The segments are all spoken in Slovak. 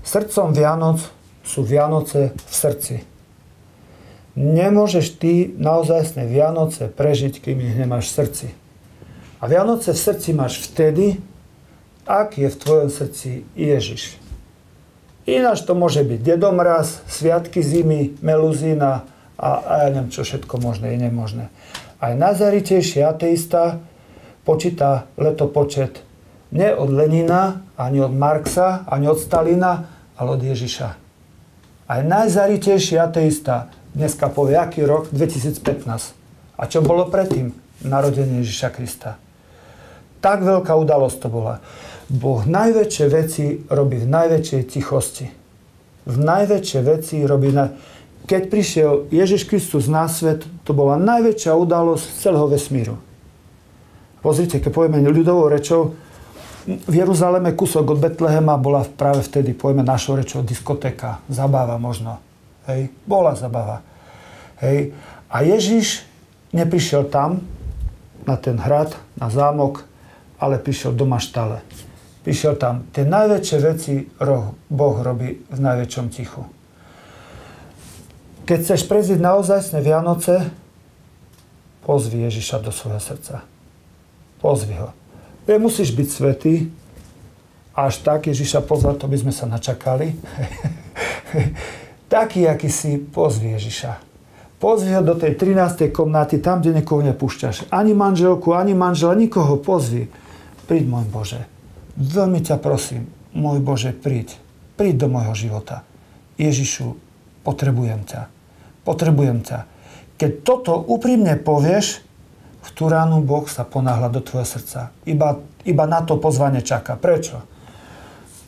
Srdcom Vianoc sú Vianoce v srdci. Nemôžeš ty naozajstné Vianoce prežiť, kým ich nemáš v srdci. A Vianoce v srdci máš vtedy, ak je v tvojom srdci Ježiš. Ináč to môže byť Dedo Mraz, Sviatky zimy, meluzína a ja neviem, čo všetko možné je nemožné. Aj najzaritejší ateista počíta letopočet nie od Lenina, ani od Marxa, ani od Stalina, ale od Ježiša. Aj najzaritejší ateista dneska povie, aký rok? 2015. A čo bolo predtým? Narodenie Ježiša Krista. Tak veľká udalosť to bola. Boh najväčšie veci robí v najväčšej tichosti. V najväčšie veci robí... Keď prišiel Ježiš Kristus na svet, to bola najväčšia udalosť celého vesmíru. Pozrite, keď povieme ľudovou rečou, v Jeruzaleme kúsok od Betlehema bola práve vtedy, povieme našou rečou, diskotéka, zabáva možno. Hej, bola zabáva. Hej. A Ježiš neprišiel tam, na ten hrad, na zámok, ale prišiel do maštale. Prišiel tam. Tie najväčšie veci Boh robí v najväčšom tichu. Keď chceš prežiť naozajstné Vianoce, pozvi Ježiša do svojho srdca. Pozvi ho. Musíš byť svätý, až tak Ježiša pozvať, to by sme sa načakali. Taký, aký si, pozvi Ježiša. Pozvi ho do tej 13. komnaty, tam, kde nikoho nepúšťaš. Ani manželku, ani manžela, nikoho pozvi. Príď, môj Bože. Veľmi ťa prosím, môj Bože, príď. Príď do môjho života. Ježišu, potrebujem ťa. Potrebujem ťa. Keď toto úprimne povieš, v tú ránu Boh sa ponáhľa do tvojho srdca. Iba na to pozvanie čaká. Prečo?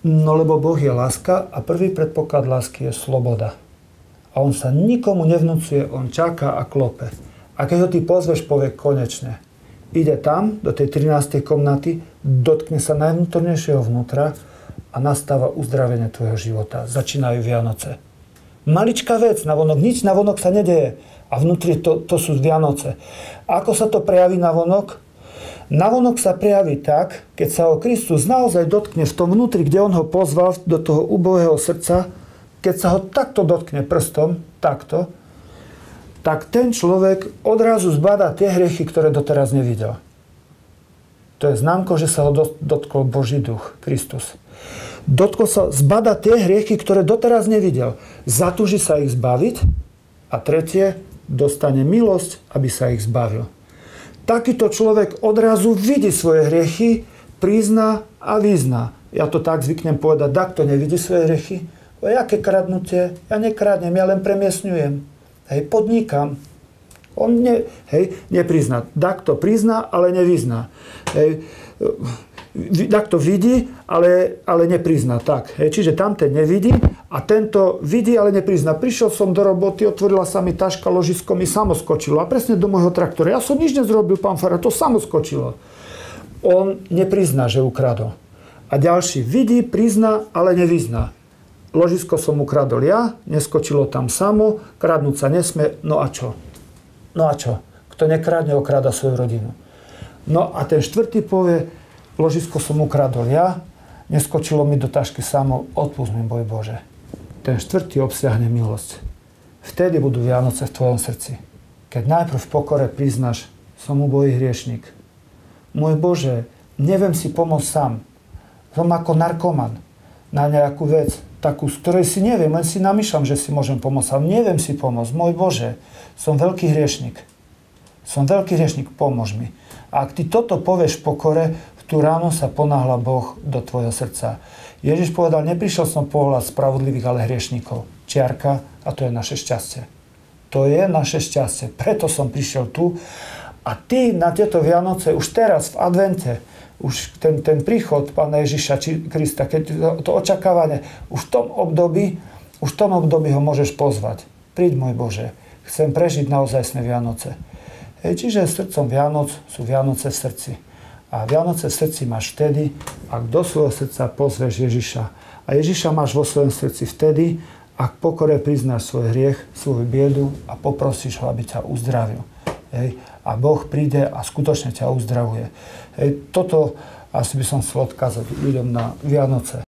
No lebo Boh je láska a prvý predpoklad lásky je sloboda. A on sa nikomu nevnúcuje, on čaká a klope. A keď ho ty pozveš, povie konečne. Ide tam, do tej 13. komnaty, dotkne sa najvnútornejšieho vnútra a nastáva uzdravenie tvojho života. Začínajú Vianoce. Maličká vec, navonok, nič navonok sa nedeje. A vnútri to sú Vianoce. A ako sa to prejaví navonok? Navonok sa prejaví tak, keď sa ho Kristus naozaj dotkne v tom vnútri, kde on ho pozval do toho úbohého srdca, keď sa ho takto dotkne prstom, takto, tak ten človek odrazu zbadá tie hriechy, ktoré doteraz nevidel. To je známko, že sa ho dotkol Boží duch, Kristus. Dotkol sa, zbadá tie hriechy, ktoré doteraz nevidel. Zatúži sa ich zbaviť a tretie, dostane milosť, aby sa ich zbavil. Takýto človek odrazu vidí svoje hriechy, prizná a vyzná. Ja to tak zvyknem povedať, kto nevidí svoje hriechy? Jaké kradnutie? Ja nekradnem, ja len premiesňujem. Hej, podnikám. On neprizná. Kto prizná, ale nevyzná. Hej, takto vidí, ale neprizná. Tak, hej, čiže tamten nevidí a tento vidí, ale neprizná. Prišiel som do roboty, otvorila sa mi taška, ložisko mi samo skočilo. A presne do môjho traktora. Ja som nič nezrobil, pán farár, to samo skočilo. On neprizná, že ukradol. A ďalší vidí, prizná, ale nevyzná. Ložisko som ukradol ja, neskočilo tam samo, kradnúť sa nesmie, no a čo? No a čo? Kto nekradne, okráda svoju rodinu. No a ten štvrtý povie, ložisko som ukradol ja, neskočilo mi do tašky samo, odpusť mi, môj Bože. Ten štvrtý obsiahne milosť. Vtedy budú Vianoce v tvojom srdci. Keď najprv v pokore priznáš, som ubohý hriešnik. Môj Bože, neviem si pomôcť sám. Som ako narkoman na nejakú vec, takú, z ktorej si neviem, len si namýšľam, že si môžem pomôcť, ale neviem si pomôcť. Môj Bože, som veľký hriešnik. Som veľký hriešnik, pomôž mi. A ak ty toto povieš v pokore, v tú ráno sa ponáhľa Boh do tvojho srdca. Ježiš povedal, neprišiel som povolať spravodlivých, ale hriešnikov. Čiarka, a to je naše šťastie. To je naše šťastie. Preto som prišiel tu. A ty na tieto Vianoce, už teraz v advente, už ten príchod Pána Ježiša Krista, keď to očakávanie, už v tom období ho môžeš pozvať. Príď, môj Bože, chcem prežiť naozajstné Vianoce. Čiže srdcom Vianoc sú Vianoce v srdci. A Vianoce v srdci máš vtedy, ak do svojho srdca pozveš Ježiša. A Ježiša máš vo svojom srdci vtedy, ak pokore priznáš svoj hriech, svoju biedu a poprosíš ho, aby ťa uzdravil. A Boh príde a skutočne ťa uzdravuje. Toto asi by som chcel odkázať ľuďom na Vianoce.